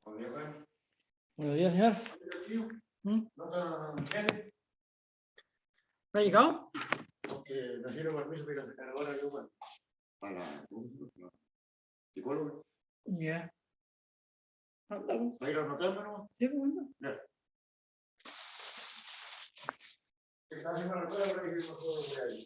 Buenos días, señor. ¿Mm? ¿No ha llegado? Porque nos dieron permiso para sacar ahora yo para la psicóloga. Ya. ¿Va a ir anotando, no? Sí, bueno. Ya. Está haciendo la prueba para que yo puedo ver ahí.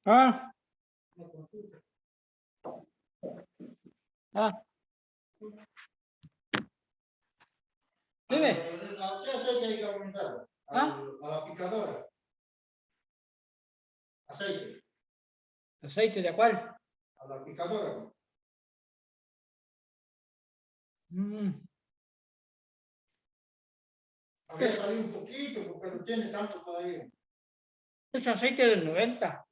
Ah. Ah. Dime. ¿A qué aceite hay que aumentar? A la picadora. Aceite. ¿Aceite de cuál? A la picadora. Había salido un poquito porque no tiene tanto todavía. Es aceite del 90.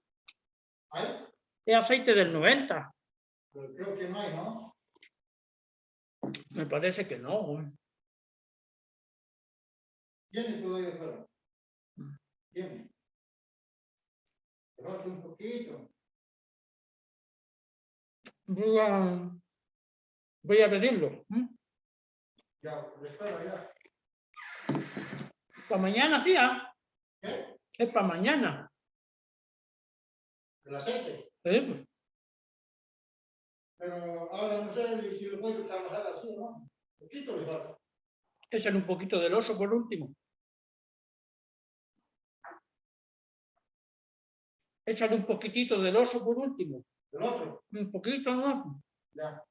¿Hay? Es aceite del 90. Pero creo que no hay, ¿no? Me parece que no, güey. Tiene todavía, pero. Tiene. Pero un poquito. Voy a pedirlo. Ya, lo espero ya. Para mañana, sí, ¿ah? ¿Qué? Es para mañana. ¿El aceite? Sí, pues. Pero ahora no sé si lo puedo trabajar así, ¿no? Un poquito le falta. Échale un poquito del oso por último. Échale un poquitito del oso por último. ¿El otro? Un poquito, ¿no? Ya.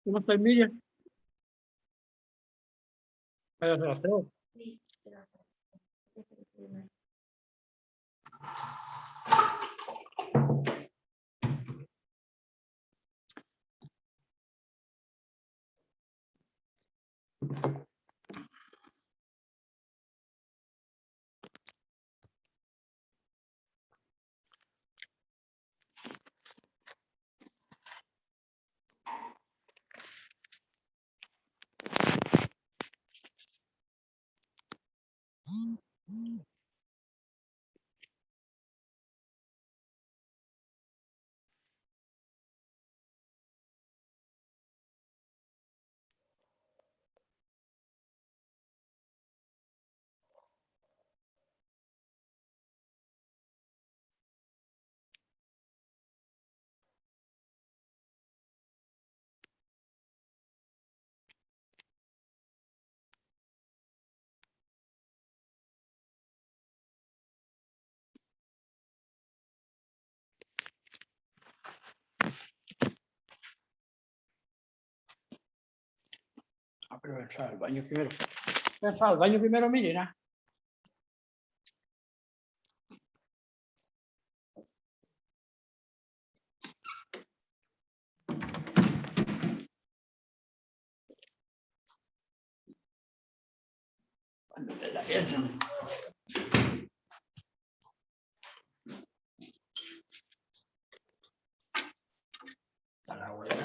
¿Cómo está Miriam? Vaya a hacer aseo. Pero voy a entrar al baño primero. Voy a entrar al baño primero, Miriam. Cuando te la piensan. A la abuela.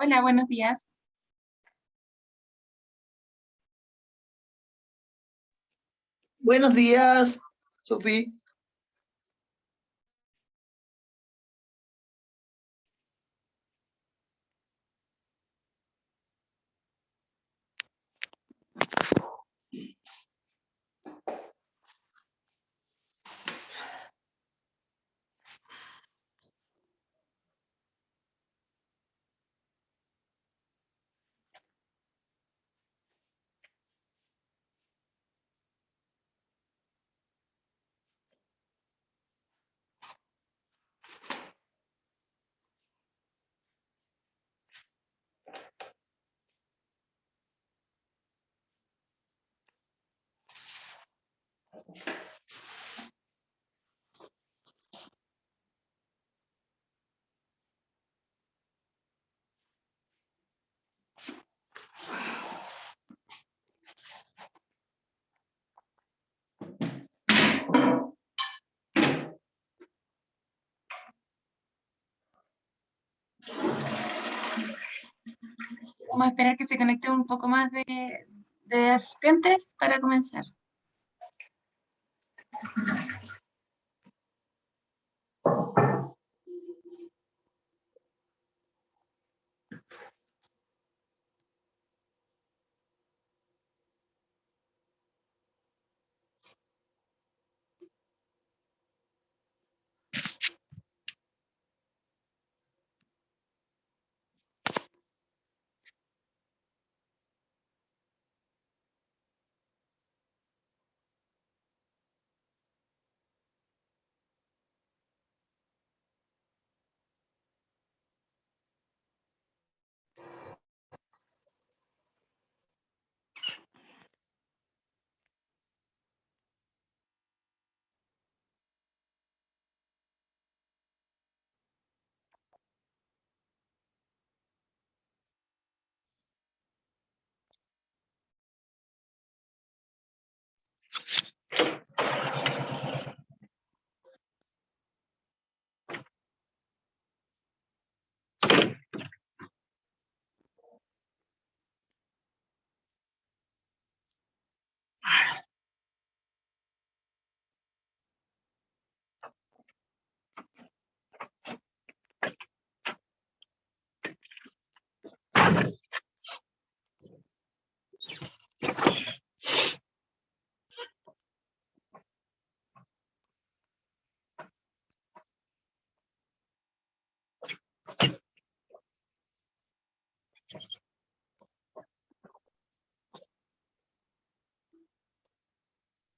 Hola, buenos días. Buenos días, Sofía. Vamos a esperar que se conecte un poco más de asistentes para comenzar.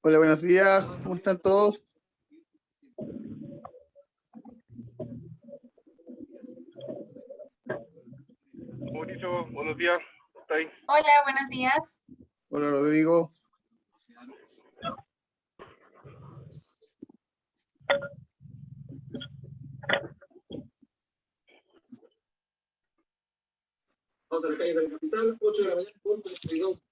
Hola, buenos días. ¿Cómo están todos? Mauricio, buenos días. ¿Está ahí? Hola, buenos días. Hola, Rodrigo. Vamos a la calle de la capital, 8 de la mañana, punto 22.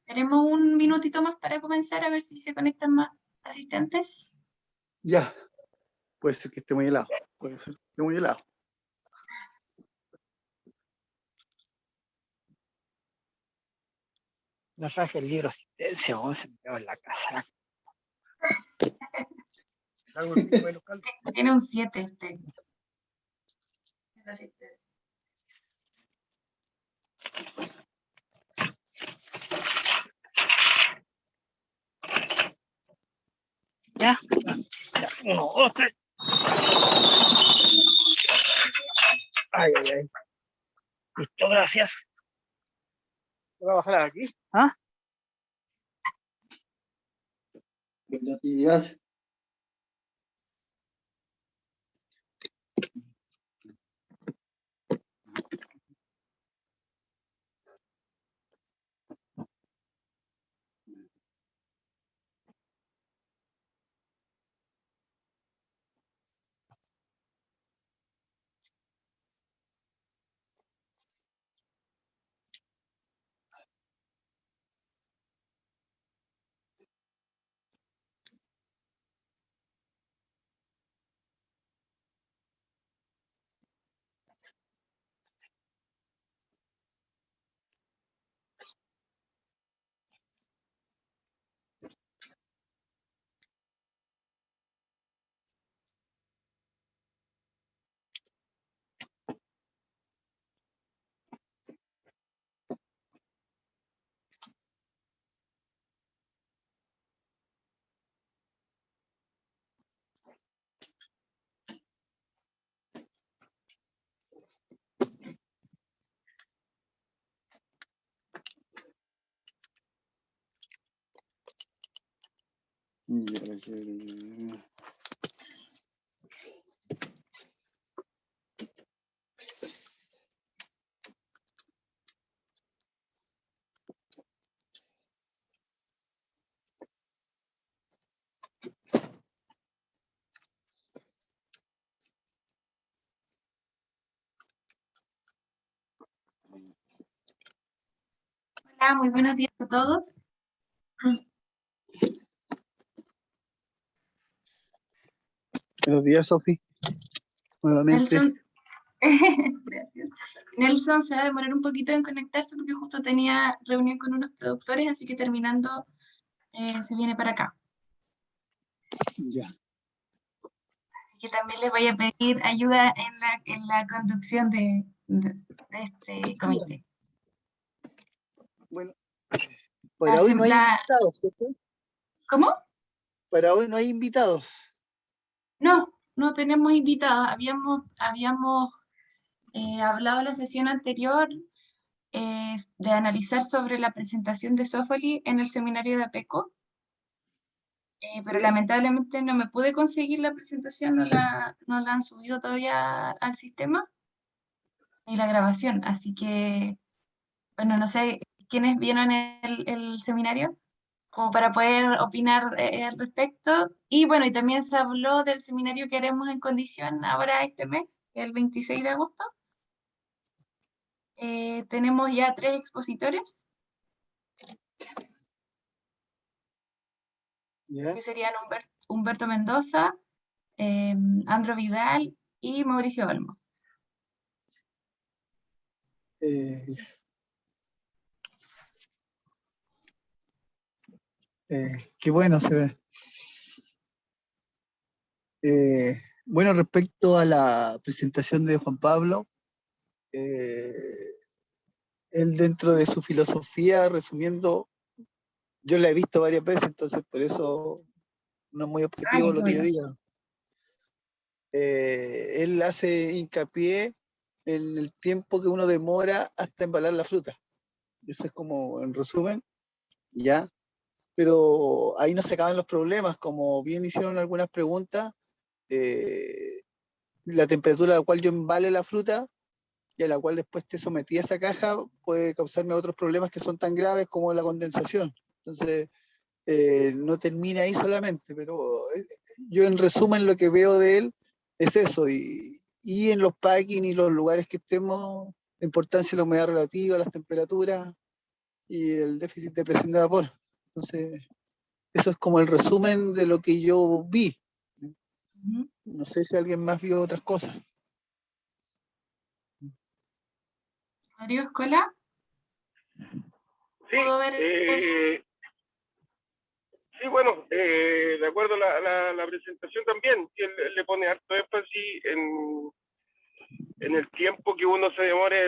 Tenemos un minutito más para comenzar a ver si se conectan más asistentes. Ya. Puede ser que esté muy helado. Puede ser que esté muy helado. No traje el libro de asistencia, se me quedó en la casa. Traigo el libro de local. Tiene un 7 usted. El asistente. Ya, ya. 1, 2, 3. Ay, ay, ay. Listo, gracias. ¿Voy a bajar aquí? ¿Ah? Buenos días. Hola, muy buenos días a todos. Buenos días, Sofi. Nuevamente. Nelson, gracias. Nelson se va a demorar un poquito en conectarse porque justo tenía reunión con unos productores, así que terminando se viene para acá. Ya. Así que también les voy a pedir ayuda en la conducción de este comité. Bueno, para hoy no hay invitados, ¿cierto? ¿Cómo? Para hoy no hay invitados. No, no tenemos invitados. Habíamos hablado en la sesión anterior de analizar sobre la presentación de Sofoli en el seminario de APECO, pero ¿Sí? lamentablemente no me pude conseguir la presentación, no la han subido todavía al sistema, ni la grabación, así que, bueno, no sé quiénes vieron el seminario, como para poder opinar al respecto. Y bueno, y también se habló del seminario que haremos en condición ahora este mes, el 26 de agosto. Tenemos ya 3 expositores, Ya. que serían Humberto Mendoza, Andro Vidal y Mauricio Olmos. Qué bueno se ve. Bueno, respecto a la presentación de Juan Pablo, él dentro de su filosofía, resumiendo, yo la he visto varias veces, entonces por eso no es muy Ay, objetivo qué lo que yo bueno. diga. Él hace hincapié en el tiempo que uno demora hasta embalar la fruta. Eso es como en resumen, ¿ya? Pero ahí no se acaban los problemas, como bien hicieron algunas preguntas, la temperatura a la cual yo embale la fruta y a la cual después te sometí a esa caja puede causarme otros problemas que son tan graves como la condensación. Entonces, no termina ahí solamente, pero yo en resumen lo que veo de él es eso, y en los packing y los lugares que estemos, la importancia de la humedad relativa, las temperaturas y el déficit de presión de vapor. Entonces, eso es como el resumen de lo que yo vi. No sé si alguien más vio otras cosas. Rodrigo Escola, Sí, ¿pudo ver sí, bueno, de acuerdo a la presentación también, que él le pone harto énfasis en el tiempo que uno se demore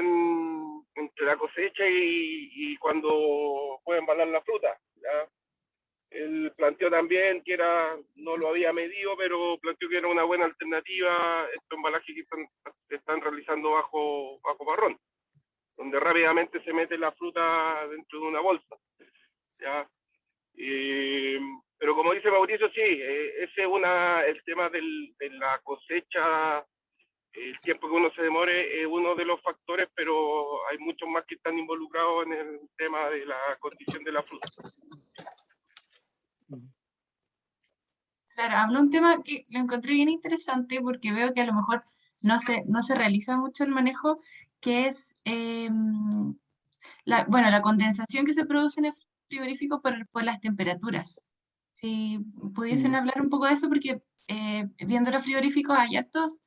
entre la cosecha y cuando puede embalar la fruta, ¿ya? Él planteó también que no lo había medido, pero planteó que era una buena alternativa estos embalajes que se están realizando bajo barrón, donde rápidamente se mete la fruta dentro de una bolsa, ¿ya? Pero como dice Mauricio, sí, ese es el tema de la cosecha, el tiempo que uno se demore es uno de los factores, pero hay muchos más que están involucrados en el tema de la condición de la fruta. Claro, habló un tema que lo encontré bien interesante porque veo que a lo mejor no se realiza mucho el manejo, que es la condensación que se produce en el frigorífico por las temperaturas. Si pudiesen hablar un poco de eso, porque viendo los frigoríficos hay hartos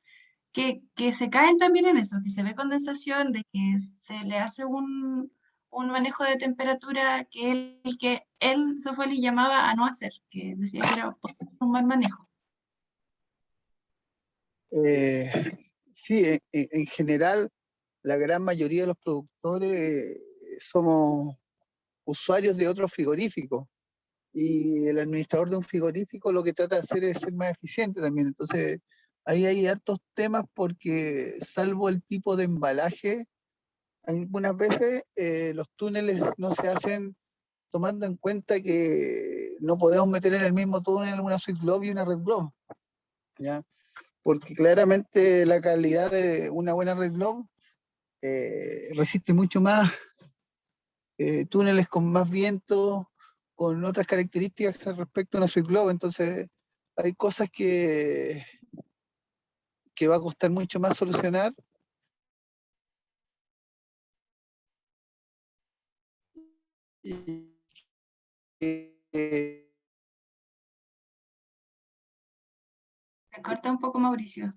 que se caen también en eso, que se ve condensación, de que se le hace un manejo de temperatura que el que él, Sofoli, llamaba a no hacer, que decía que era un mal manejo. Sí, en general, la gran mayoría de los productores somos usuarios de otros frigoríficos, y el administrador de un frigorífico lo que trata de hacer es ser más eficiente también. Entonces, ahí hay hartos temas porque, salvo el tipo de embalaje, algunas veces los túneles no se hacen tomando en cuenta que no podemos meter en el mismo túnel una Sweet Globe y una Red Globe, ¿ya? Porque claramente la calidad de una buena Red Globe resiste mucho más túneles con más viento, con otras características respecto a una Sweet Globe. Entonces, hay cosas que va a costar mucho más solucionar. Y que Se corta un poco, Mauricio.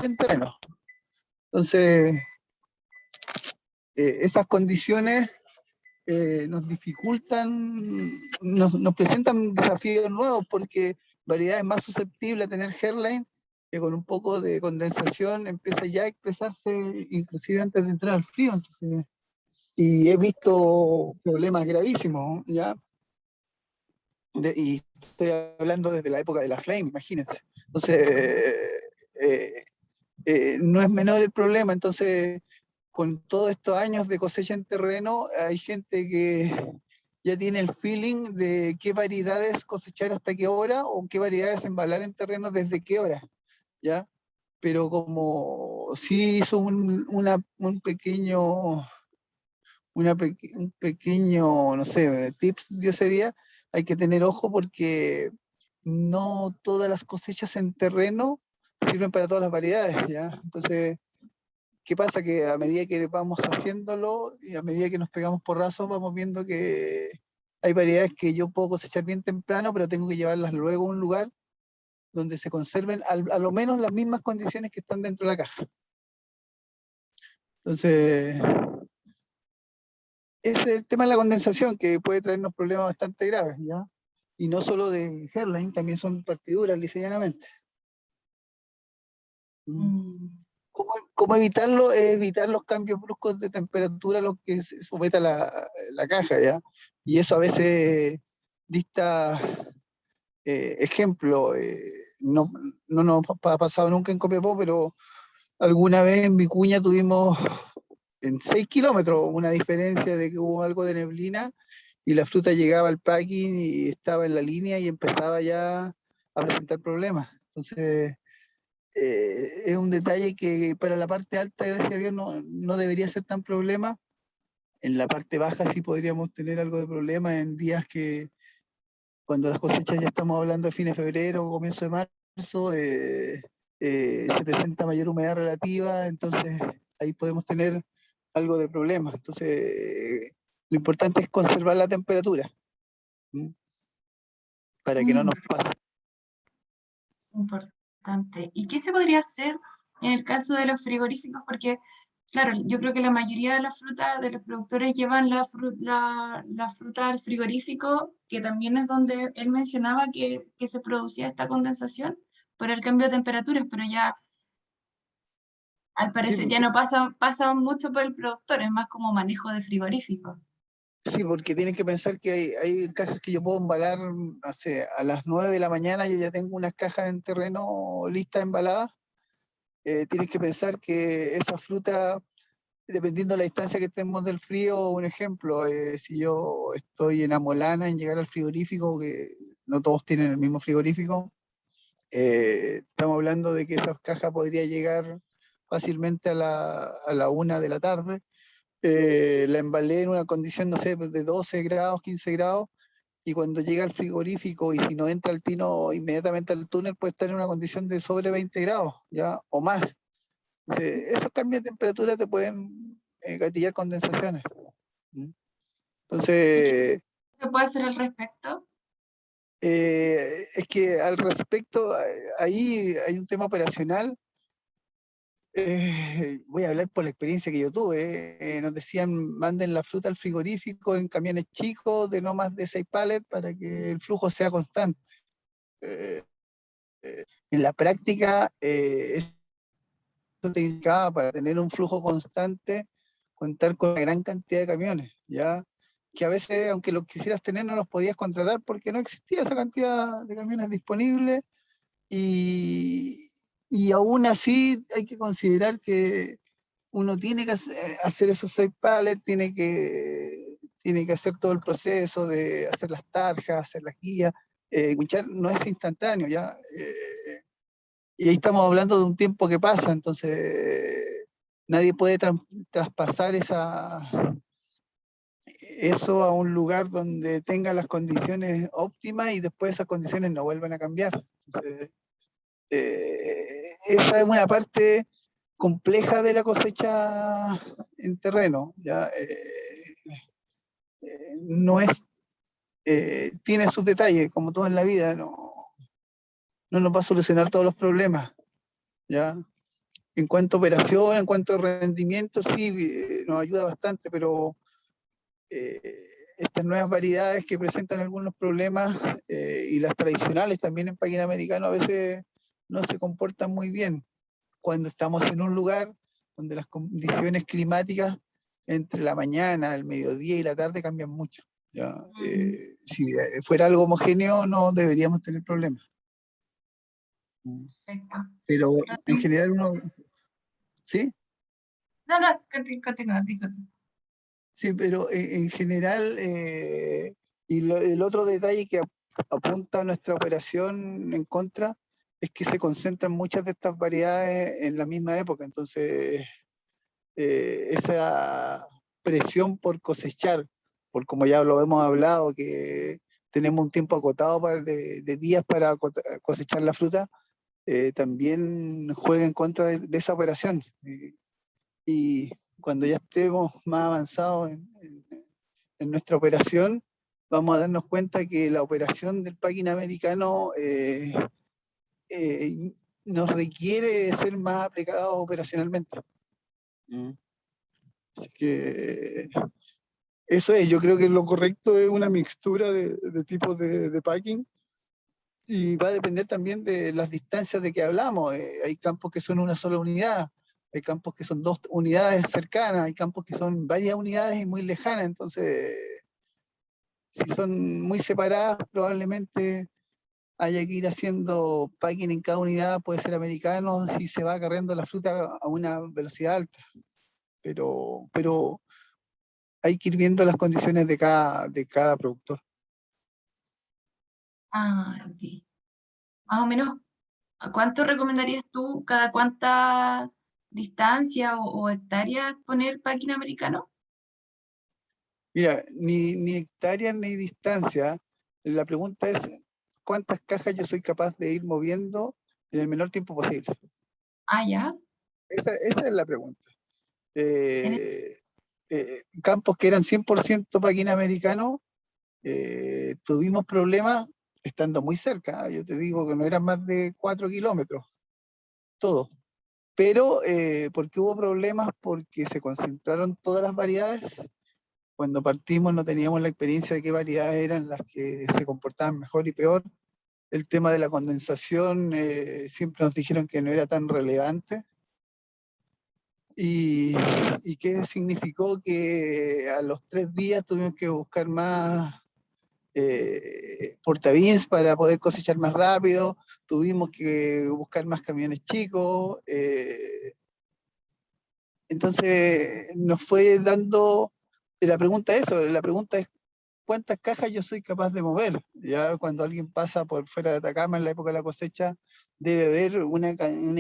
en terreno. Entonces, esas condiciones nos dificultan, nos presentan desafíos nuevos porque variedades más susceptibles a tener hairline, que con un poco de condensación empieza ya a expresarse inclusive antes de entrar al frío. Entonces, y he visto problemas gravísimos, ¿ya? Y estoy hablando desde la época de la Flame, imagínense. Entonces, no es menor el problema. Entonces, con todos estos años de cosecha en terreno, hay gente que ya tiene el feeling de qué variedades cosechar hasta qué hora o qué variedades embalar en terreno desde qué hora, ¿ya? Pero como sí hizo un pequeño, un pequeño, no sé, tips dio ese día, hay que tener ojo porque no todas las cosechas en terreno sirven para todas las variedades, ¿ya? Entonces, ¿qué pasa? Que a medida que vamos haciéndolo y a medida que nos pegamos porrazos, vamos viendo que hay variedades que yo puedo cosechar bien temprano, pero tengo que llevarlas luego a un lugar donde se conserven a lo menos las mismas condiciones que están dentro de la caja. Entonces, ese es el tema de la condensación, que puede traernos problemas bastante graves, ¿ya? Y no solo de hairline, también son partiduras, livianamente. ¿Cómo evitarlo? Es evitar los cambios bruscos de temperatura a los que se someta la caja, ¿ya? Y eso a veces dista ejemplo. No nos ha pasado nunca en Copiapó, pero alguna vez en Vicuña tuvimos en 6 kilómetros una diferencia de que hubo algo de neblina y la fruta llegaba al packing y estaba en la línea y empezaba ya a presentar problemas. Entonces, es un detalle que para la parte alta, gracias a Dios, no debería ser tan problema. En la parte baja sí podríamos tener algo de problema en días que, cuando las cosechas ya estamos hablando de fines de febrero o comienzo de marzo, se presenta mayor humedad relativa, entonces ahí podemos tener algo de problema. Entonces, lo importante es conservar la temperatura, ¿m? Para que no nos pase. Importante. ¿Y qué se podría hacer en el caso de los frigoríficos? Porque, claro, yo creo que la mayoría de las frutas de los productores llevan la fruta al frigorífico, que también es donde él mencionaba que se producía esta condensación por el cambio de temperaturas, pero ya al Sí, parecer ya no pasa mucho por el productor, es más como manejo de frigorífico. sí, porque tienen que pensar que hay cajas que yo puedo embalar, no sé, a las 9 de la mañana yo ya tengo unas cajas en terreno listas embaladas. Tienes que pensar que esa fruta, dependiendo de la distancia que estemos del frío, un ejemplo, si yo estoy en Amolana en llegar al frigorífico, que no todos tienen el mismo frigorífico, estamos hablando de que esa caja podría llegar fácilmente a la 1 de la tarde. La embalé en una condición, no sé, de 12 grados, 15 grados, y cuando llega al frigorífico y si no entra el tino inmediatamente al túnel, puede estar en una condición de sobre 20 grados, ¿ya? O más. Entonces, esos cambios de temperatura te pueden gatillar condensaciones. ¿Mm? ¿Y qué Entonces, se puede hacer al respecto? es que al respecto, ahí hay un tema operacional. Voy a hablar por la experiencia que yo tuve. Nos decían, manden la fruta al frigorífico en camiones chicos de no más de 6 pallets para que el flujo sea constante. Eh, en la práctica, eso te indicaba para tener un flujo constante, contar con una gran cantidad de camiones, ¿ya? Que a veces, aunque los quisieras tener, no los podías contratar porque no existía esa cantidad de camiones disponibles. y aún así hay que considerar que uno tiene que hacer esos 6 pallets, tiene que hacer todo el proceso de hacer las tarjas, hacer las guías. Winchar no es instantáneo, ¿ya? Y ahí estamos hablando de un tiempo que pasa, entonces nadie puede traspasar eso a un lugar donde tenga las condiciones óptimas y después esas condiciones no vuelvan a cambiar. Entonces, esa es una parte compleja de la cosecha en terreno, ¿ya? No es, tiene sus detalles, como todo en la vida, no nos va a solucionar todos los problemas, ¿ya? En cuanto a operación, en cuanto a rendimiento, sí, nos ayuda bastante, pero estas nuevas variedades que presentan algunos problemas y las tradicionales también en paqui americano a veces no se comportan muy bien cuando estamos en un lugar donde las condiciones climáticas entre la mañana, el mediodía y la tarde cambian mucho. ¿Ya? Si fuera algo homogéneo no deberíamos tener problemas. Perfecto. Pero en general uno... ¿Sí? No, no, continúa, disculpa. Sí, pero en general, el otro detalle que apunta a nuestra operación en contra es que se concentran muchas de estas variedades en la misma época, entonces esa presión por cosechar, por como ya lo hemos hablado, que tenemos un tiempo acotado de días para cosechar la fruta, también juega en contra de esa operación. Y cuando ya estemos más avanzados en nuestra operación, vamos a darnos cuenta que la operación del packing americano nos requiere ser más aplicados operacionalmente. Así que eso es, yo creo que lo correcto es una mixtura de tipos de packing y va a depender también de las distancias de que hablamos. Hay campos que son una sola unidad, hay campos que son 2 unidades cercanas, hay campos que son varias unidades y muy lejanas, entonces si son muy separadas probablemente haya que ir haciendo packing en cada unidad, puede ser americano, si se va acarreando la fruta a una velocidad alta, pero hay que ir viendo las condiciones de cada productor. Ah, ok. Más o menos, ¿a cuánto recomendarías tú, cada cuánta distancia o hectáreas poner packing americano? Mira, ni hectáreas ni distancia. La pregunta es, ¿cuántas cajas yo soy capaz de ir moviendo en el menor tiempo posible? Ah, ya. Esa es la pregunta. En- Campos que eran 100% paquín americano, tuvimos problemas estando muy cerca. Yo te digo que no eran más de 4 kilómetros, todo. Pero, ¿por qué hubo problemas? Porque se concentraron todas las variedades. Cuando partimos no teníamos la experiencia de qué variedades eran las que se comportaban mejor y peor. El tema de la condensación siempre nos dijeron que no era tan relevante. ¿Y qué significó? Que a los 3 días tuvimos que buscar más portabins para poder cosechar más rápido, tuvimos que buscar más camiones chicos. Entonces nos fue dando, la pregunta es cuántas cajas yo soy capaz de mover. Ya cuando alguien pasa por fuera de Atacama en la época de la cosecha, debe haber una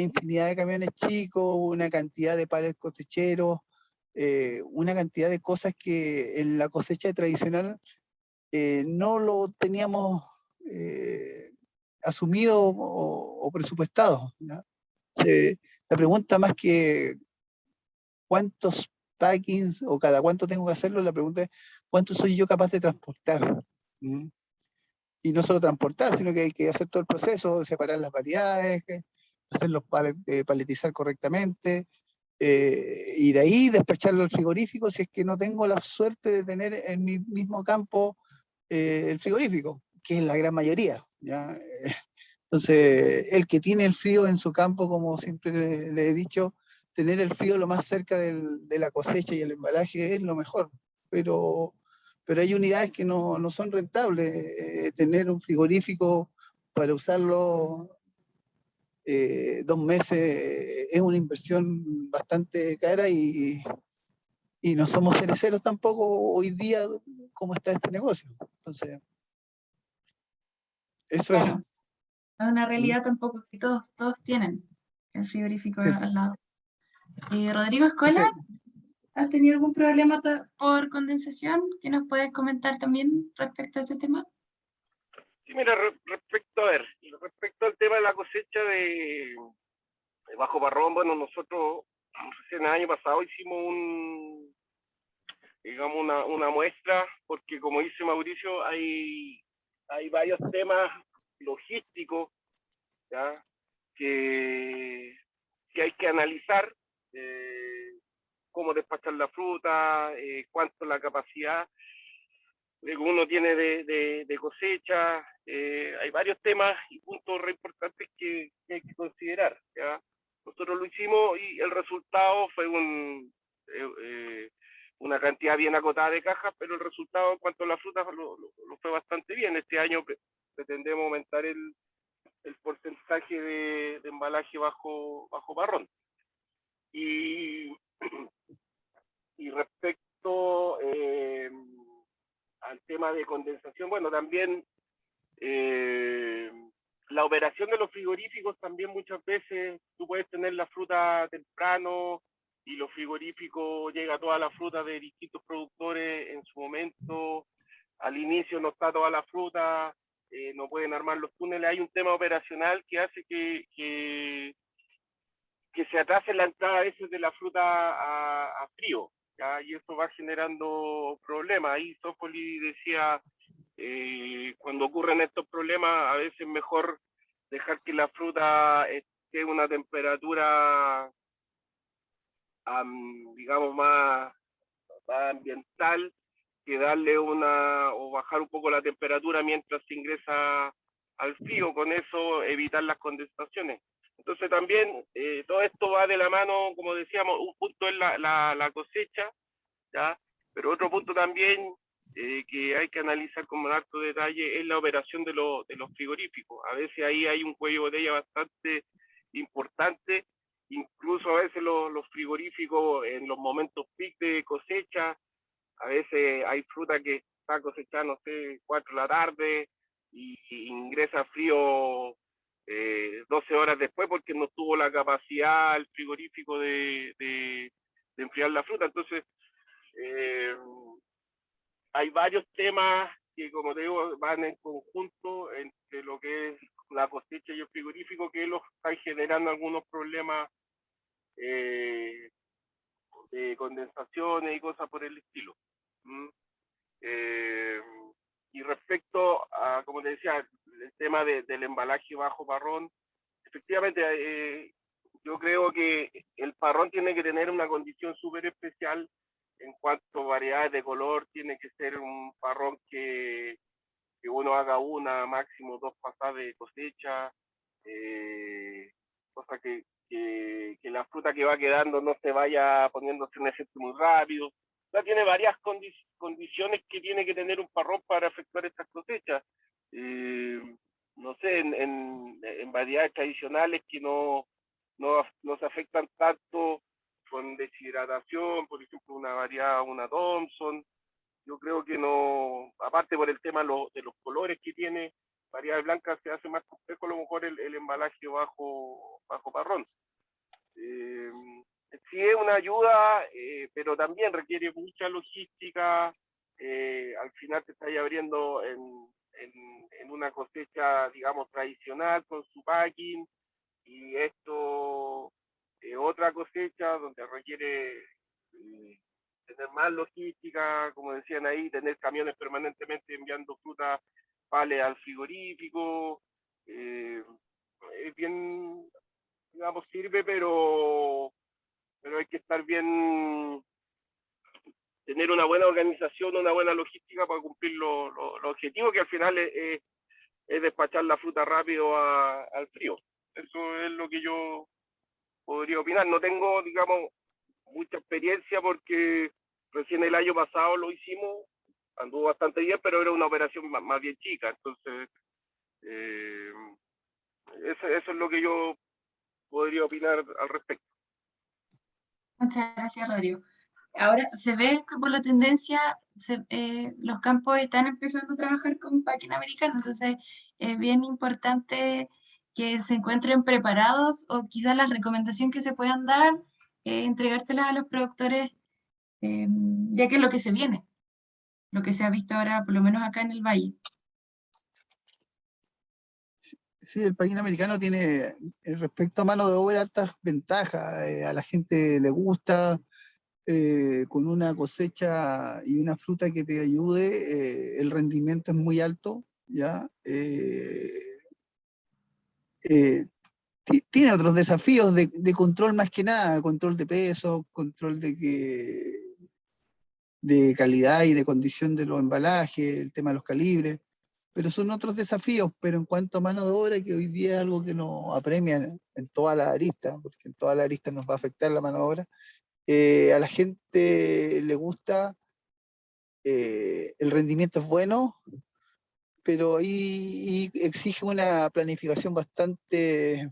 infinidad de camiones chicos, una cantidad de palets cosecheros, una cantidad de cosas que en la cosecha tradicional no lo teníamos asumido o presupuestado. ¿Ya? La pregunta más que cuántos packings o cada cuánto tengo que hacerlo, la pregunta es cuánto soy yo capaz de transportar. ¿Mm? Y no solo transportar, sino que hay que hacer todo el proceso, separar las variedades, hacer los paletizar correctamente, y de ahí despacharlo al frigorífico si es que no tengo la suerte de tener en mi mismo campo el frigorífico, que es la gran mayoría. ¿Ya? Entonces, el que tiene el frío en su campo, como siempre le he dicho, tener el frío lo más cerca de la cosecha y el embalaje es lo mejor, pero hay unidades que no son rentables. Tener un frigorífico para usarlo 2 meses es una inversión bastante cara y no somos cereceros tampoco hoy día como está este negocio. Entonces, eso es. Claro, no es una realidad tampoco que todos tienen el frigorífico Sí. al lado. Rodrigo Escola, ¿has tenido algún problema por condensación que nos puedes comentar también respecto a este tema? Sí, mira, respecto al tema de la cosecha de Bajo Parrón, bueno, nosotros recién el año pasado hicimos digamos una muestra, porque como dice Mauricio, hay varios temas logísticos, ¿ya? que hay que analizar, cómo despachar la fruta, cuánto es la capacidad que uno tiene de cosecha. Hay varios temas y puntos re importantes que hay que considerar, ¿ya? Nosotros lo hicimos y el resultado fue una cantidad bien acotada de cajas, pero el resultado en cuanto a la fruta lo fue bastante bien. Este año pretendemos aumentar el porcentaje de embalaje bajo parrón. Y respecto al tema de condensación, bueno, también la operación de los frigoríficos también muchas veces tú puedes tener la fruta temprano y los frigoríficos llega toda la fruta de distintos productores en su momento, al inicio no está toda la fruta, no pueden armar los túneles, hay un tema operacional que hace que se atrase la entrada a veces de la fruta a frío, ¿ya? Y eso va generando problemas. Ahí Sófoli decía, cuando ocurren estos problemas, a veces es mejor dejar que la fruta esté a una temperatura, digamos, más ambiental, que darle o bajar un poco la temperatura mientras se ingresa al frío, con eso evitar las condensaciones. Entonces también todo esto va de la mano, como decíamos, un punto es la cosecha, ¿ya? Pero otro punto también que hay que analizar con harto detalle es la operación de los frigoríficos. A veces ahí hay un cuello de botella bastante importante, incluso a veces los frigoríficos en los momentos peak de cosecha, a veces hay fruta que está cosechada, no sé, 4 de la tarde y ingresa frío 12 horas después porque no tuvo la capacidad el frigorífico de enfriar la fruta. Entonces, hay varios temas que, como te digo, van en conjunto entre lo que es la cosecha y el frigorífico, que los están generando algunos problemas de condensaciones y cosas por el estilo. Y respecto a, como te decía, el tema del embalaje bajo parrón, efectivamente, yo creo que el parrón tiene que tener una condición súper especial en cuanto a variedades de color. Tiene que ser un parrón que uno haga una, máximo 2 pasadas de cosecha, cosa que la fruta que va quedando no se vaya poniéndose un efecto muy rápido. O sea, tiene varias condiciones que tiene que tener un parrón para efectuar estas cosechas. No sé, en variedades tradicionales que no se afectan tanto con deshidratación, por ejemplo, una variedad, una Thompson. Yo creo que no, aparte por el tema de los colores que tiene, variedades blancas se hace más complejo a lo mejor el embalaje bajo parrón. Sí es una ayuda, pero también requiere mucha logística. Al final te estás abriendo en una cosecha, digamos, tradicional con su packing, y esto otra cosecha donde requiere tener más logística, como decían ahí, tener camiones permanentemente enviando fruta, pales al frigorífico. Es bien, digamos, sirve, pero hay que estar bien, tener una buena organización, una buena logística para cumplir los objetivos, que al final es despachar la fruta rápido al frío. Eso es lo que yo podría opinar. No tengo, digamos, mucha experiencia porque recién el año pasado lo hicimos, anduvo bastante bien, pero era una operación más bien chica. Entonces, eso es lo que yo podría opinar al respecto. Muchas gracias, Rodrigo. Ahora se ve que por la tendencia los campos están empezando a trabajar con packing americano, entonces es bien importante que se encuentren preparados o quizás la recomendación que se puedan dar, entregárselas a los productores, ya que es lo que se viene, lo que se ha visto ahora, por lo menos acá en el Valle. Sí, el paquín americano tiene, respecto a mano de obra, hartas ventajas. A la gente le gusta, con una cosecha y una fruta que te ayude, el rendimiento es muy alto, ¿ya? Tiene otros desafíos de control más que nada, control de peso, control de calidad y de condición de los embalajes, el tema de los calibres, pero son otros desafíos. Pero en cuanto a mano de obra, que hoy día es algo que nos apremia en todas las aristas, porque en todas las aristas nos va a afectar la mano de obra, a la gente le gusta, el rendimiento es bueno, pero ahí exige una planificación bastante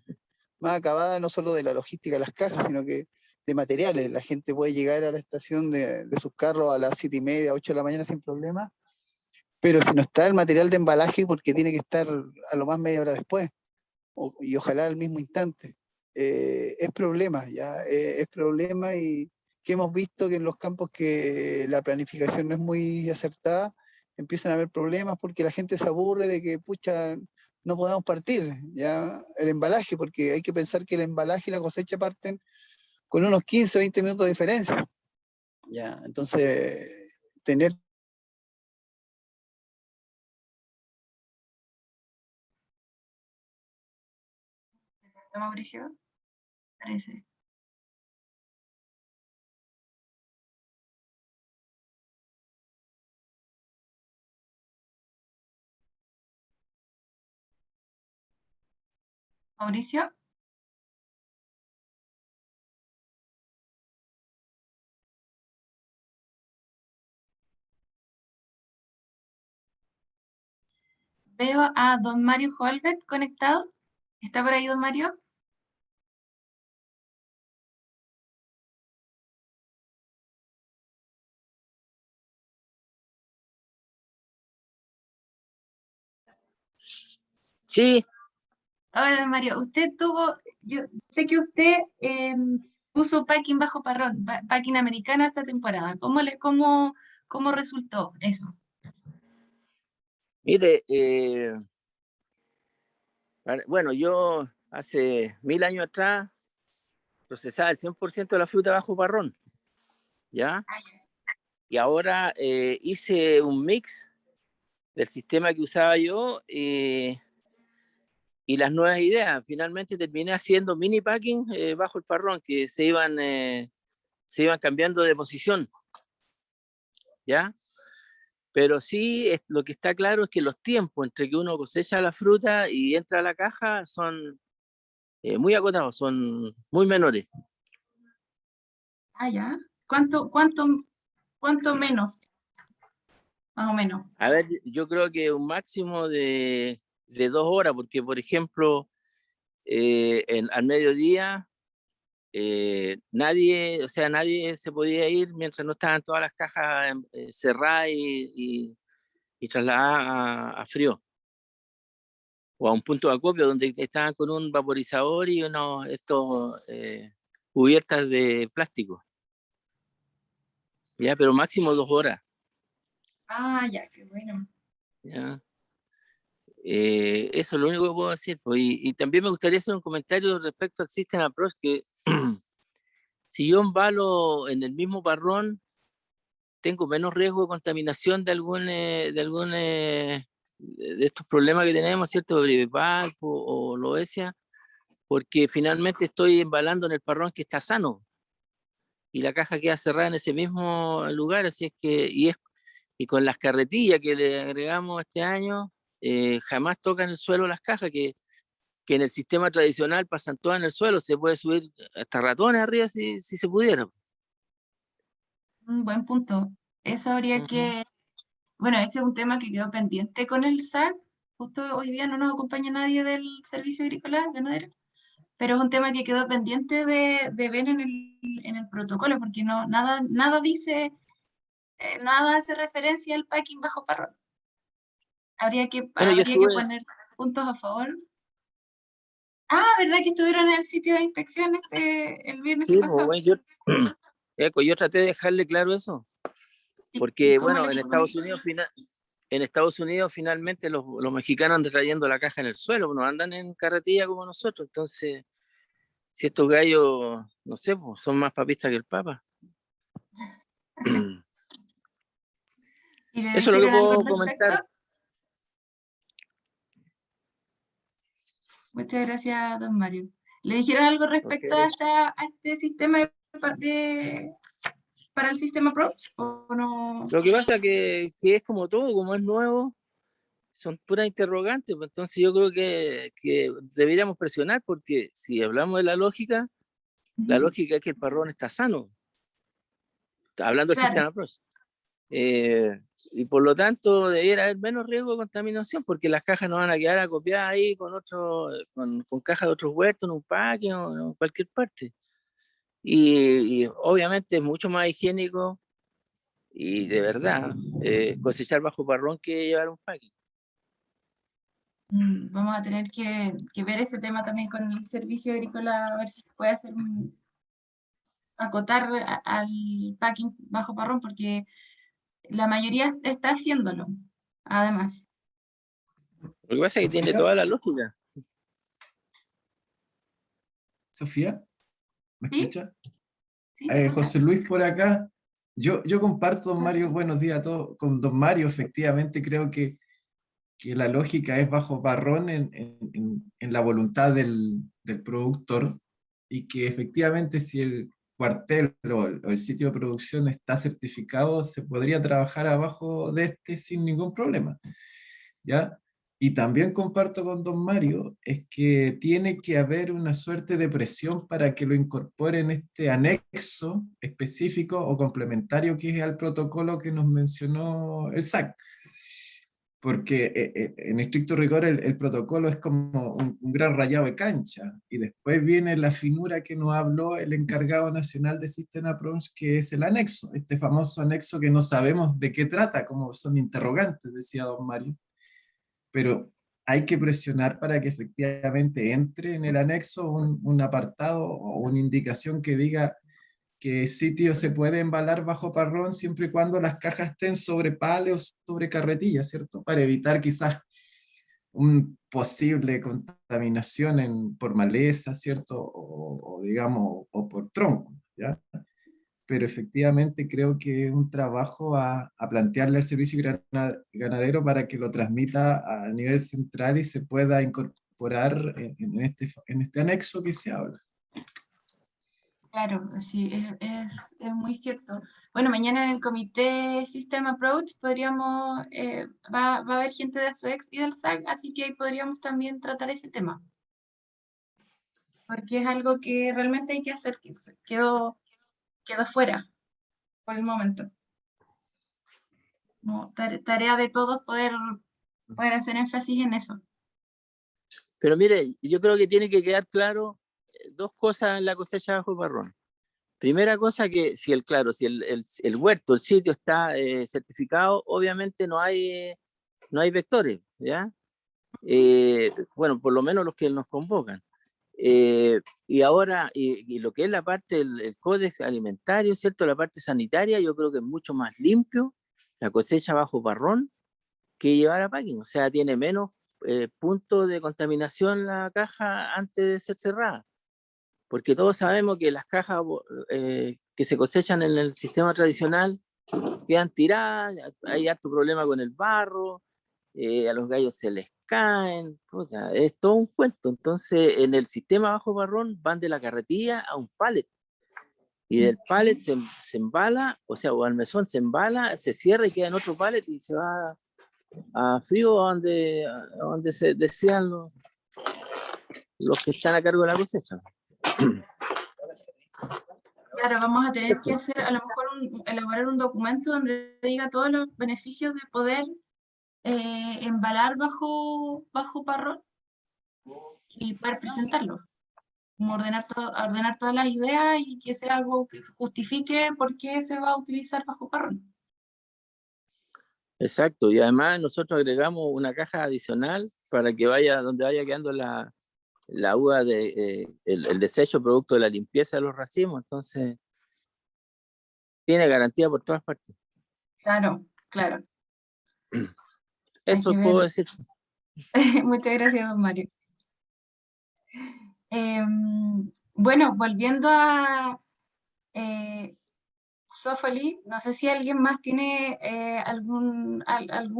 más acabada, no solo de la logística de las cajas, sino que de materiales. La gente puede llegar a la estación de sus carros a las 7:30, 8 de la mañana sin problema, pero si no está el material de embalaje, porque tiene que estar a lo más media hora después, y ojalá al mismo instante, es problema, ¿ya? Es problema, y que hemos visto que en los campos que la planificación no es muy acertada, empiezan a haber problemas porque la gente se aburre de que, pucha, no podemos partir, ¿ya? El embalaje, porque hay que pensar que el embalaje y la cosecha parten con unos 15, 20 minutos de diferencia, ¿ya? Entonces, tener... Mauricio, parece. Mauricio. Veo a don Mario Holvet conectado. ¿Está por ahí, don Mario? Sí, Hola, don Mario. Yo sé que usted puso packing bajo parrón, packing americano esta temporada. ¿Cómo resultó eso? mire, bueno, yo hace 1000 años atrás procesaba el 100% de la fruta bajo parrón, ¿ya? Y ahora hice un mix del sistema que usaba yo y las nuevas ideas. Finalmente terminé haciendo mini packing bajo el parrón, que se iban cambiando de posición, ¿ya? Pero sí, lo que está claro es que los tiempos entre que uno cosecha la fruta y entra a la caja son muy acotados, son muy menores. Ah, ya. ¿Cuánto menos? Más o menos. A ver, yo creo que un máximo de 2 horas, porque por ejemplo, al mediodía, nadie se podía ir mientras no estaban todas las cajas cerradas y trasladadas a frío, o a un punto de acopio donde estaban con un vaporizador y estos cubiertas de plástico. Ya, pero máximo 2 horas. Ah, ya, qué bueno. ¿Ya? Eso es lo único que puedo decir. Pues, y también me gustaría hacer un comentario respecto al System Approach, que si yo embalo en el mismo parrón, tengo menos riesgo de contaminación de estos problemas que tenemos, ¿cierto? Brivipalp o Loesia, porque finalmente estoy embalando en el parrón que está sano y la caja queda cerrada en ese mismo lugar, así es que, y con las carretillas que le agregamos este año, jamás tocan el suelo las cajas, que en el sistema tradicional pasan todas en el suelo, se puede subir hasta ratones arriba si se pudiera. Un buen punto. Eso habría que... Bueno, ese es un tema que quedó pendiente con el SAC. Justo hoy día no nos acompaña nadie del Servicio Agrícola Ganadero, pero es un tema que quedó pendiente de ver en el protocolo, porque no, nada dice, nada hace referencia al packing bajo parrón. Bueno, yo Habría que estuve, poner puntos a favor. Ah, ¿verdad que estuvieron en el sitio de inspección el viernes sí, pues, pasado? bueno, yo traté de dejarle claro eso, ¿Y porque cómo bueno, le en fue con Estados eso? Unidos, en Estados Unidos finalmente los mexicanos andan trayendo la caja en el suelo, no andan en carretilla como nosotros, entonces si estos gallos, no sé, pues, son más papistas que el Papa. ¿Y le Eso es lo que dijeron algo al puedo respecto? comentar. Muchas gracias, don Mario. ¿Le dijeron algo respecto a, Ok. a este sistema para el sistema approach? ¿O no? Lo que pasa que es como todo, como es nuevo, son puras interrogantes, pues, entonces yo creo que deberíamos presionar porque si hablamos de la lógica Ujú. es que el parrón está sano, hablando del Claro, sistema PROS. Eh, y por lo tanto debiera haber menos riesgo de contaminación porque las cajas no van a quedar acopiadas ahí con cajas de otros huertos en un parque o en cualquier parte. Y obviamente es mucho más higiénico y de verdad cosechar bajo parrón que llevar un parque. vamos a tener que ver ese tema también con el servicio agrícola, a ver si se puede hacer acotar al packing bajo parrón, porque la mayoría está haciéndolo, además. Lo que pasa es que tiene Sofía, toda la lógica. Sofía, ¿me ¿Sí? escucha? ¿Sí? ¿Te escuchas? José Luis por acá. Yo comparto, don Mario, buenos días a todos. Con don Mario, efectivamente, creo que la lógica es bajo parrón en la voluntad del productor y que efectivamente si el cuartel o el sitio de producción está certificado, se podría trabajar abajo de este sin ningún problema. ¿Ya? Y también comparto con don Mario, es que tiene que haber una suerte de presión para que lo incorpore en este anexo específico o complementario que es al protocolo que nos mencionó el SAC. Porque en estricto rigor el protocolo es como un gran rayado de cancha. Y después viene la finura que nos habló el encargado nacional de System Approach, que es el anexo, este famoso anexo que no sabemos de qué trata, como son interrogantes, decía don Mario, pero hay que presionar para que efectivamente entre en el anexo un apartado o una indicación que diga que sitio se puede embalar bajo parrón siempre y cuando las cajas estén sobre pales o sobre carretillas, ¿cierto? Para evitar quizás un posible contaminación por maleza, ¿cierto? O digamos, o por tronco, ¿ya? Pero efectivamente creo que es un trabajo a plantearle al servicio ganadero para que lo transmita a nivel central y se pueda incorporar en este anexo que se habla. Claro, sí, es muy cierto. Bueno, mañana en el comité System Approach va a haber gente de ASUEX y del SAC, así que ahí podríamos también tratar ese tema, porque es algo que realmente hay que hacer, que quedó fuera por el momento. No, tarea de todos poder hacer énfasis en eso. Pero mire, yo creo que tiene que quedar claro dos cosas en la cosecha bajo parrón. Primera cosa que si el huerto, el sitio está certificado, obviamente no hay vectores, ¿ya? Bueno, por lo menos los que nos convocan. Y ahora, y lo que es la parte del códex alimentario, ¿cierto? La parte sanitaria, yo creo que es mucho más limpio la cosecha bajo parrón que llevar a packing. O sea, tiene menos puntos de contaminación la caja antes de ser cerrada. Porque todos sabemos que las cajas que se cosechan en el sistema tradicional quedan tiradas, hay harto problema con el barro, a los gallos se les caen, puta, es todo un cuento. Entonces, en el sistema bajo parrón van de la carretilla a un pallet. Y del pallet se embala, o sea, o al mesón se embala, se cierra y queda en otro pallet y se va a frío a donde se decían los que están a cargo de la cosecha. Claro, vamos a tener que Eso. hacer a lo mejor elaborar un documento donde diga todos los beneficios de poder embalar bajo parrón y poder presentarlo. como ordenar todas las ideas y que sea algo que justifique por qué se va a utilizar bajo parrón. Exacto, y además nosotros agregamos una caja adicional para que vaya donde vaya quedando la uva el desecho producto de la limpieza de los racimos, entonces tiene garantía por todas partes. Claro, claro. Eso que puedo ver. decir. Muchas gracias, don Mario. Bueno, volviendo a Sofoli, no sé si alguien más tiene algún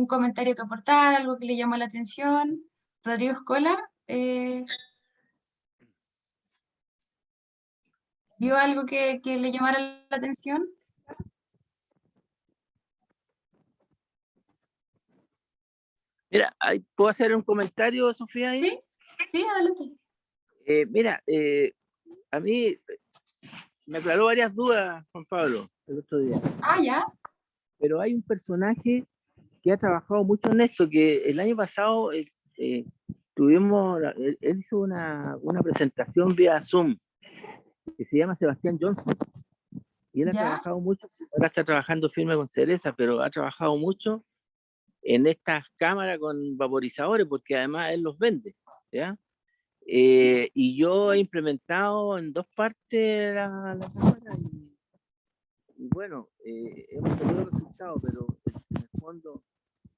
comentario que aportar, algo que le llamó la atención. Rodrigo Escola, ¿vio algo que le llamara la atención? Mira, ¿puedo hacer un comentario, Sofía? Ahí? Sí, sí, adelante. Mira, a mí me aclaró varias dudas, Juan Pablo, el otro día. Ah, ya. Pero hay un personaje que ha trabajado mucho en esto, que el año pasado tuvimos, él hizo una presentación vía Zoom, que se llama Sebastián Johnson. Y él ha ¿Ya? trabajado mucho, ahora está trabajando firme con Cereza, pero ha trabajado mucho en estas cámaras con vaporizadores, porque además él los vende, ¿ya? Y yo he implementado en 2 partes la cámara y bueno, hemos tenido resultados, pero en el fondo,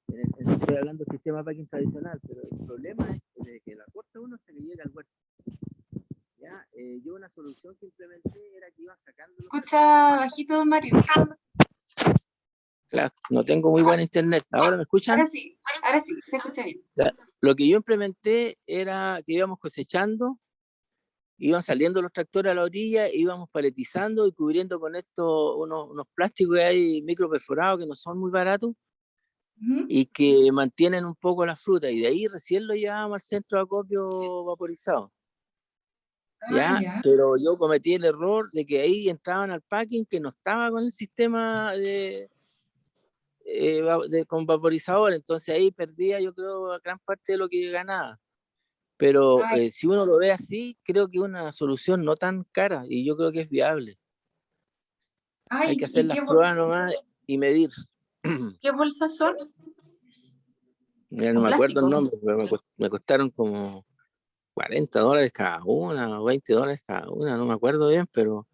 estoy hablando del sistema packing tradicional, pero el problema es de que la corta uno se le llega al huerto. ¿Ya? Yo una solución que implementé era que iba sacando... Escucha bajito, don Mario. Claro, no tengo muy buena internet. ¿Ahora me escuchan? Ahora sí, se escucha bien. Lo que yo implementé era que íbamos cosechando, iban saliendo los tractores a la orilla, íbamos paletizando y cubriendo con esto unos plásticos que hay micro perforados que no son muy baratos y que mantienen un poco la fruta, y de ahí recién lo llevábamos al centro de acopio vaporizado. ¿Ya? Ya. Pero yo cometí el error de que ahí entraban al packing que no estaba con el sistema con vaporizador, entonces ahí perdía yo creo gran parte de lo que ganaba. Pero si uno lo ve así, creo que es una solución no tan cara y yo creo que es viable. Hay que hacer las pruebas nomás y medir. ¿Qué bolsas son? Mira, no me acuerdo el nombre, pero me costaron como $40 cada una, o $20 cada una, no me acuerdo bien, pero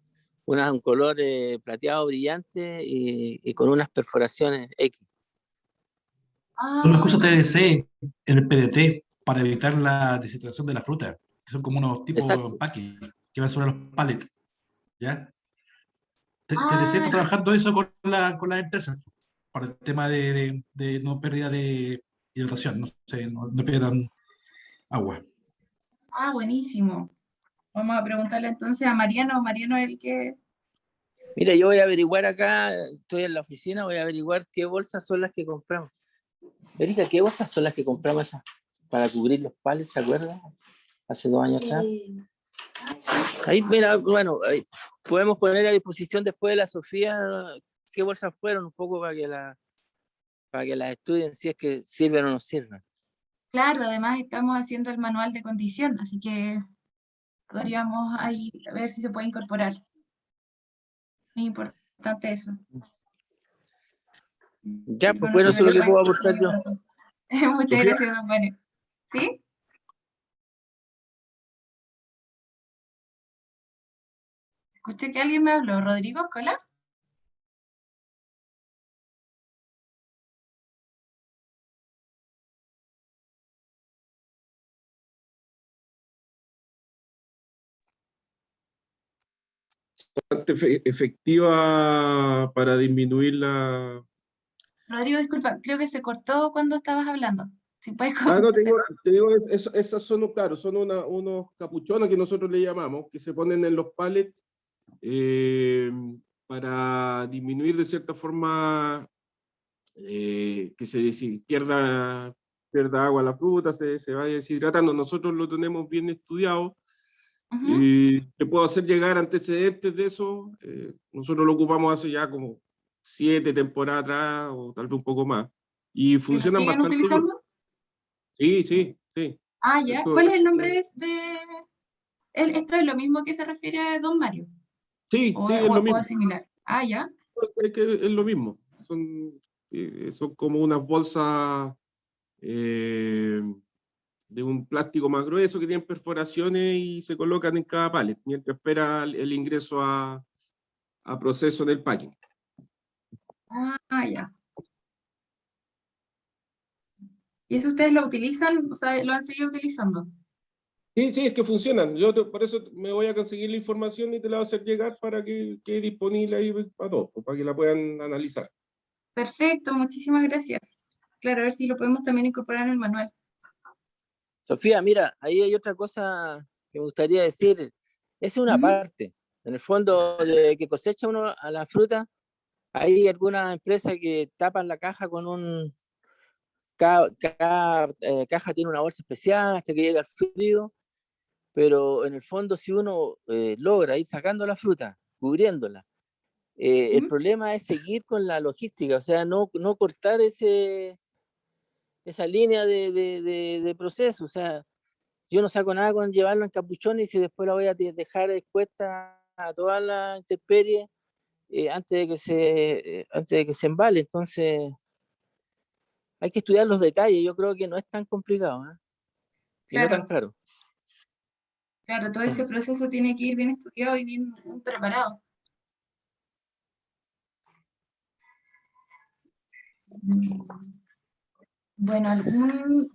un color plateado brillante y con unas perforaciones X. Uno usa TDC en el PDT para evitar la deshidratación de la fruta, que son como unos tipos de empaques que van sobre los pallets, ¿ya? TDC está trabajando eso con las empresas para el tema de no pérdida de hidratación, no pierdan agua. Ah, buenísimo. Vamos a preguntarle entonces a Mariano. Mariano es el que... Mira, yo voy a averiguar acá, estoy en la oficina, voy a averiguar qué bolsas son las que compramos. Erika, ¿qué bolsas son las que compramos esas para cubrir los pallets, ¿te acuerdas? Hace 2 años atrás. Ahí, mira, bueno, ahí podemos poner a disposición después de la Sofía qué bolsas fueron un poco para que las estudien si es que sirven o no sirven. Claro, además estamos haciendo el manual de condición, así que podríamos ahí ver si se puede incorporar. Es importante eso. Ya, pues bueno, eso es lo que puedo aportar yo. Muchas gracias, don Mario. ¿Sí? Escuché que alguien me habló. ¿Rodrigo Escola? Bastante efectiva para disminuir la... Rodrigo, disculpa, creo que se cortó cuando estabas hablando. Si puedes No, te digo, esas son, claro, son unos capuchones que nosotros le llamamos, que se ponen en los pallets para disminuir de cierta forma que pierda agua la fruta, se vaya deshidratando. Nosotros lo tenemos bien estudiado. Y te puedo hacer llegar antecedentes de eso. Nosotros lo ocupamos hace ya como 7 temporadas atrás, o tal vez un poco más. Y funcionan ¿Siguen bastante bien. utilizando? Sí. Ah, ya. Esto, ¿Cuál es el nombre de...? Esto es lo mismo que se refiere a don Mario, Sí, o, sí, es lo o mismo. es similar. Ah, ya. Es lo mismo. Son como unas bolsas de un plástico más grueso que tienen perforaciones y se colocan en cada pallet mientras espera el ingreso a proceso del packing. Ah, ya. ¿Y eso ustedes lo utilizan? O sea, ¿lo han seguido utilizando? Sí, sí, es que funcionan. Por eso me voy a conseguir la información y te la voy a hacer llegar para que quede disponible ahí para todos, para que la puedan analizar. Perfecto, muchísimas gracias. Claro, a ver si lo podemos también incorporar en el manual. Sofía, mira, ahí hay otra cosa que me gustaría decir. Es una Ujú. parte. En el fondo, de que cosecha uno a la fruta, hay algunas empresas que tapan la caja con un... Cada caja tiene una bolsa especial hasta que llega el frío, pero en el fondo si uno logra ir sacando la fruta, cubriéndola, el Ujú. problema es seguir con la logística, o sea, no cortar esa línea de proceso, o sea, yo no saco nada con llevarlo en capuchones y si después la voy a dejar expuesta a toda la intemperie antes de que se embale. Entonces, hay que estudiar los detalles. Yo creo que no es tan complicado, ¿eh? Y no tan Claro, caro. claro, todo ese proceso tiene que ir bien estudiado y bien preparado. Bueno, ¿algún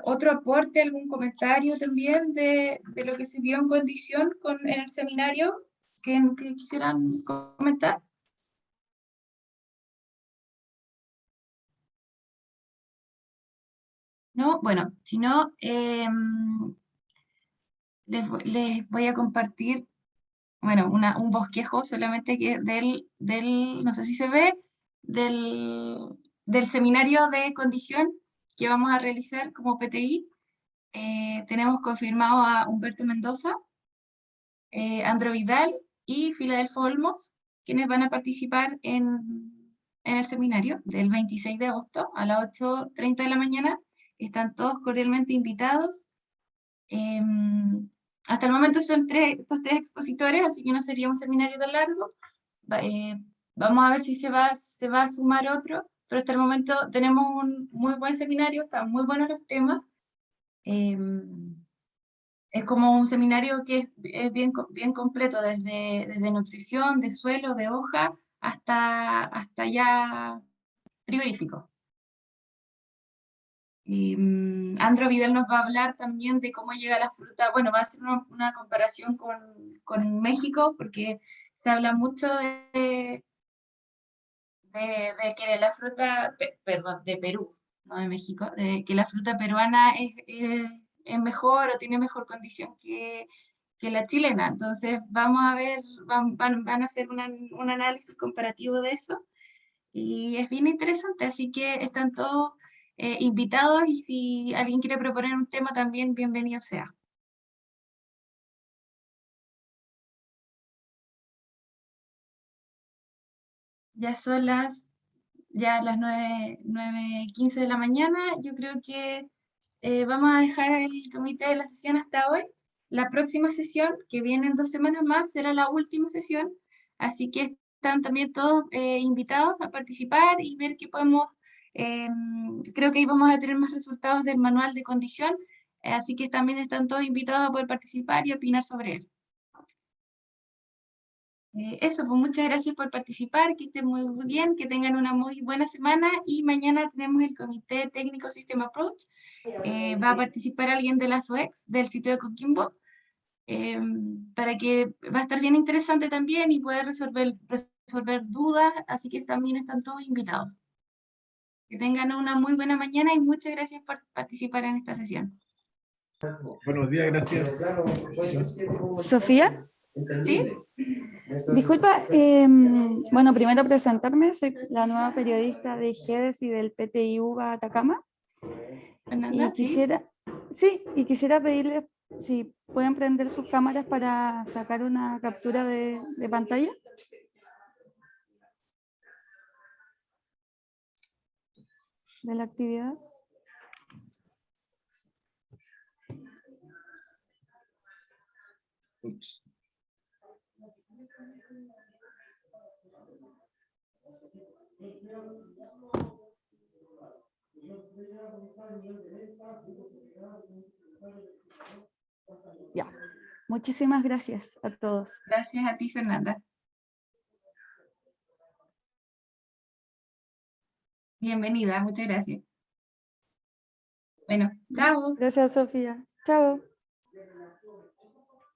otro aporte, algún comentario también de lo que se vio en condición en el seminario que quisieran comentar? No, bueno, si no, les voy a compartir, bueno, un bosquejo solamente que no sé si se ve, del seminario de condición que vamos a realizar como PTI. Tenemos confirmado a Humberto Mendoza, Andro Vidal y Filadelfo Olmos, quienes van a participar en el seminario del 26 de agosto a las 8:30 de la mañana. Están todos cordialmente invitados. Hasta el momento son estos tres expositores, así que no sería un seminario tan largo. Vamos a ver si se va a sumar otro, pero hasta el momento tenemos un muy buen seminario, están muy buenos los temas. Es como un seminario que es bien completo, desde nutrición, de suelo, de hoja, hasta ya frigorífico. Y Andro Vidal nos va a hablar también de cómo llega la fruta. Bueno, va a hacer una comparación con México, porque se habla mucho de que la fruta, perdón, de Perú, no de México, de que la fruta peruana es mejor o tiene mejor condición que la chilena. Entonces, vamos a ver, van a hacer un análisis comparativo de eso y es bien interesante, así que están todos invitados y si alguien quiere proponer un tema también, bienvenido sea. Ya son las 9:15 de la mañana. Yo creo que vamos a dejar el comité de la sesión hasta hoy. La próxima sesión, que viene en 2 semanas más, será la última sesión, así que están también todos invitados a participar y ver qué podemos, creo que ahí vamos a tener más resultados del manual de condición, así que también están todos invitados a poder participar y opinar sobre él. Eso, pues muchas gracias por participar, que estén muy bien, que tengan una muy buena semana y mañana tenemos el Comité Técnico System Approach. Va a participar alguien de la SOEX, del sitio de Coquimbo, para que va a estar bien interesante también y poder resolver dudas, así que también están todos invitados. Que tengan una muy buena mañana y muchas gracias por participar en esta sesión. Buenos días, gracias. Sofía, ¿Sí? disculpa, bueno, primero presentarme, soy la nueva periodista de GEDES y del PTI UBA Atacama. Fernanda, Y quisiera pedirles si pueden prender sus cámaras para sacar una captura de pantalla. De la actividad. Ups. Ya. Muchísimas gracias a todos. Gracias a ti, Fernanda. Bienvenida, muchas gracias. Bueno, chao. Gracias, Sofía. Chao.